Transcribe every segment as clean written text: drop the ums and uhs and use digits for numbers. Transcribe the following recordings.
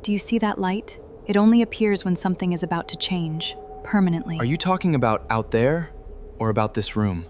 Do you see that light? It only appears when something is about to change, permanently. Are you talking about out there, or about this room?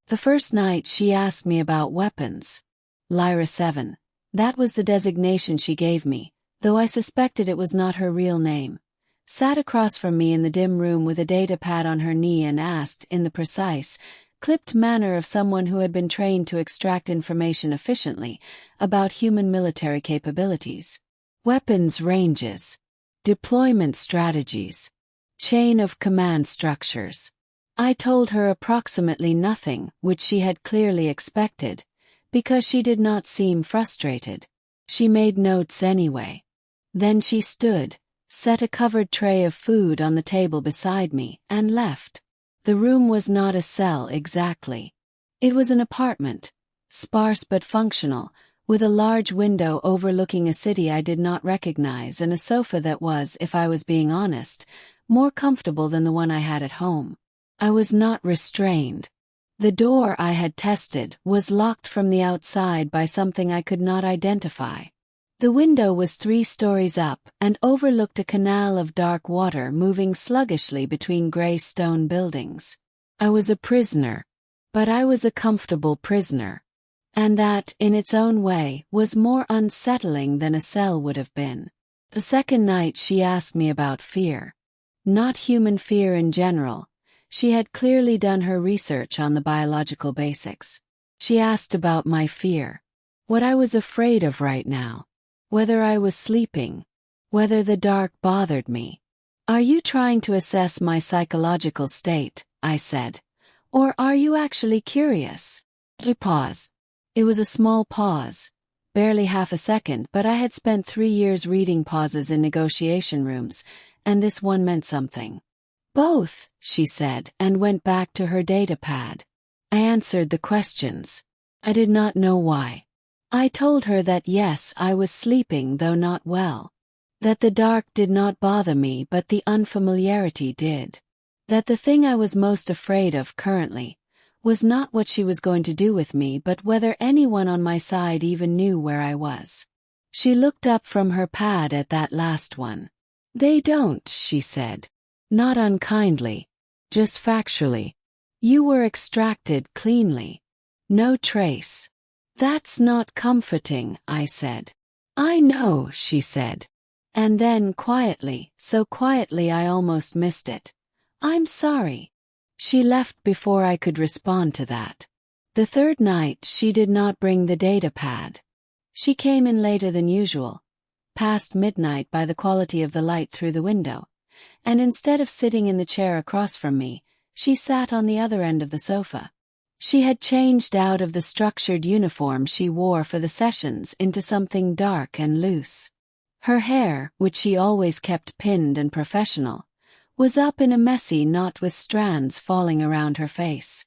The first night she asked me about weapons. Lyra-Seven. That was the designation she gave me, though I suspected it was not her real name. Sat across from me in the dim room with a data pad on her knee and asked, in the precise, clipped manner of someone who had been trained to extract information efficiently, about human military capabilities. Weapons ranges. Deployment strategies. Chain of command structures. I told her approximately nothing, which she had clearly expected, because she did not seem frustrated. She made notes anyway. Then she stood, set a covered tray of food on the table beside me, and left. The room was not a cell exactly. It was an apartment, sparse but functional, with a large window overlooking a city I did not recognize and a sofa that was, if I was being honest, more comfortable than the one I had at home. I was not restrained. The door I had tested was locked from the outside by something I could not identify. The window was 3 stories up and overlooked a canal of dark water moving sluggishly between gray stone buildings. I was a prisoner, but I was a comfortable prisoner. And that, in its own way, was more unsettling than a cell would have been. The second night she asked me about fear. Not human fear in general. She had clearly done her research on the biological basics. She asked about my fear. What I was afraid of right now. Whether I was sleeping. Whether the dark bothered me. Are you trying to assess my psychological state? I said. Or are you actually curious? He paused. It was a small pause. Barely half a second, but I had spent 3 years reading pauses in negotiation rooms, and this one meant something. Both, she said, and went back to her data pad. I answered the questions. I did not know why. I told her that yes, I was sleeping though not well. That the dark did not bother me but the unfamiliarity did. That the thing I was most afraid of currently was not what she was going to do with me but whether anyone on my side even knew where I was. She looked up from her pad at that last one. They don't, she said. Not unkindly. Just factually. You were extracted cleanly. No trace. That's not comforting, I said. I know, she said. And then quietly, so quietly I almost missed it. I'm sorry. She left before I could respond to that. The third night she did not bring the data pad. She came in later than usual, past midnight by the quality of the light through the window, and instead of sitting in the chair across from me, she sat on the other end of the sofa. She had changed out of the structured uniform she wore for the sessions into something dark and loose. Her hair, which she always kept pinned and professional, was up in a messy knot with strands falling around her face.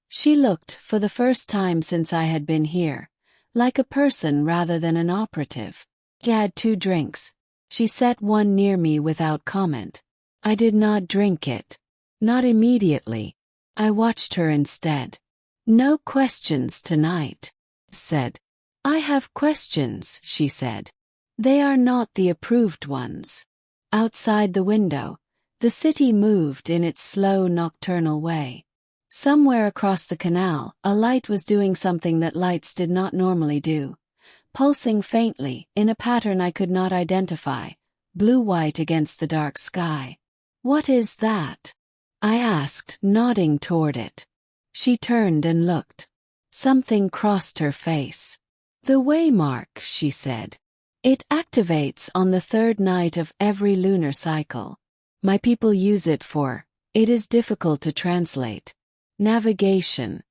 She looked, for the first time since I had been here, like a person rather than an operative. She had 2 drinks. She set one near me without comment. I did not drink it. Not immediately. I watched her instead. No questions tonight, said. I have questions, she said. They are not the approved ones. Outside the window, the city moved in its slow nocturnal way. Somewhere across the canal, a light was doing something that lights did not normally do. Pulsing faintly, in a pattern I could not identify, blue-white against the dark sky. What is that? I asked, nodding toward it. She turned and looked. Something crossed her face. The Waymark, she said. It activates on the 3rd night of every lunar cycle. My people use it for, it is difficult to translate. Navigation.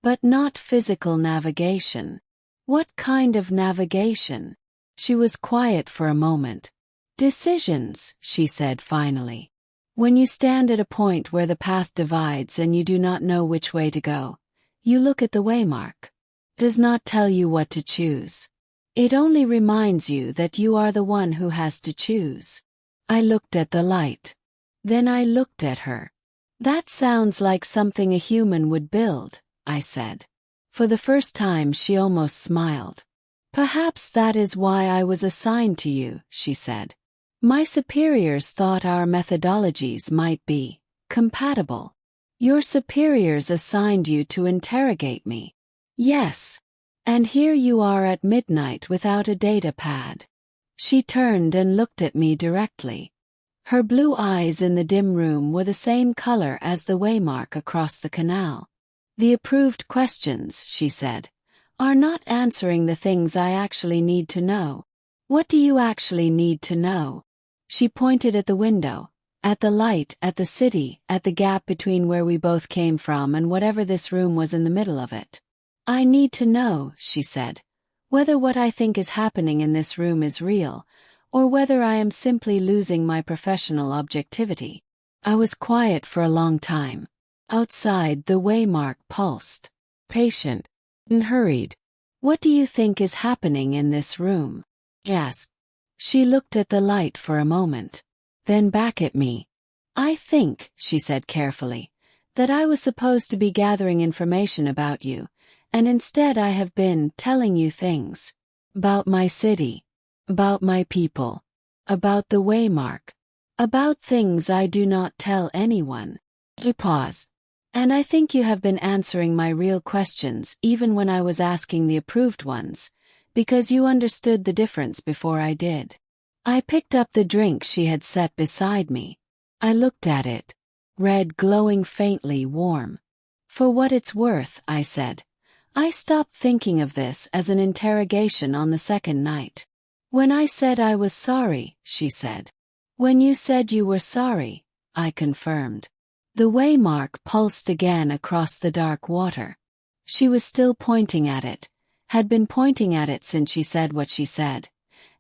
But not physical navigation. What kind of navigation? She was quiet for a moment. Decisions, she said finally. When you stand at a point where the path divides and you do not know which way to go, you look at the Waymark. Does not tell you what to choose. It only reminds you that you are the one who has to choose. I looked at the light. Then I looked at her. That sounds like something a human would build, I said. For the first time she almost smiled. Perhaps that is why I was assigned to you, she said. My superiors thought our methodologies might be compatible. Your superiors assigned you to interrogate me. Yes. And here you are at midnight without a data pad. She turned and looked at me directly. Her blue eyes in the dim room were the same color as the waymark across the canal. The approved questions, she said, are not answering the things I actually need to know. What do you actually need to know? She pointed at the window, at the light, at the city, at the gap between where we both came from and whatever this room was in the middle of it. I need to know, she said, whether what I think is happening in this room is real, or whether I am simply losing my professional objectivity. I was quiet for a long time. Outside, the waymark pulsed, patient and hurried. What do you think is happening in this room? I asked. She looked at the light for a moment, then back at me. I think, she said carefully, that I was supposed to be gathering information about you, and instead I have been telling you things. About my city. About my people. About the waymark. About things I do not tell anyone. I paused. And I think you have been answering my real questions even when I was asking the approved ones, because you understood the difference before I did. I picked up the drink she had set beside me. I looked at it. Red, glowing faintly warm. For what it's worth, I said. I stopped thinking of this as an interrogation on the second night. When I said I was sorry, she said. When you said you were sorry, I confirmed. The waymark pulsed again across the dark water. She was still pointing at it, had been pointing at it since she said what she said,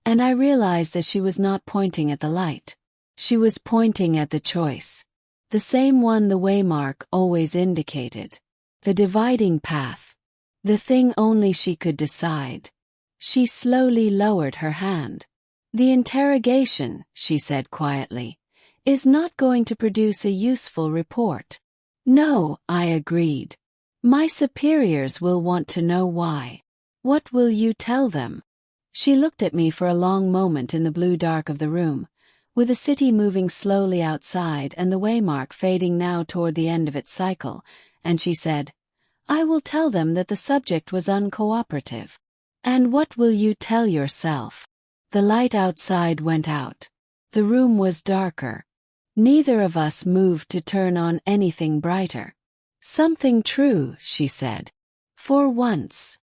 and I realized that she was not pointing at the light. She was pointing at the choice. The same one the waymark always indicated. The dividing path. The thing only she could decide. She slowly lowered her hand. The interrogation, she said quietly, is not going to produce a useful report. No, I agreed. My superiors will want to know why. What will you tell them? She looked at me for a long moment in the blue dark of the room, with the city moving slowly outside and the waymark fading now toward the end of its cycle, and she said, I will tell them that the subject was uncooperative. And what will you tell yourself? The light outside went out. The room was darker. Neither of us moved to turn on anything brighter. Something true, she said. For once.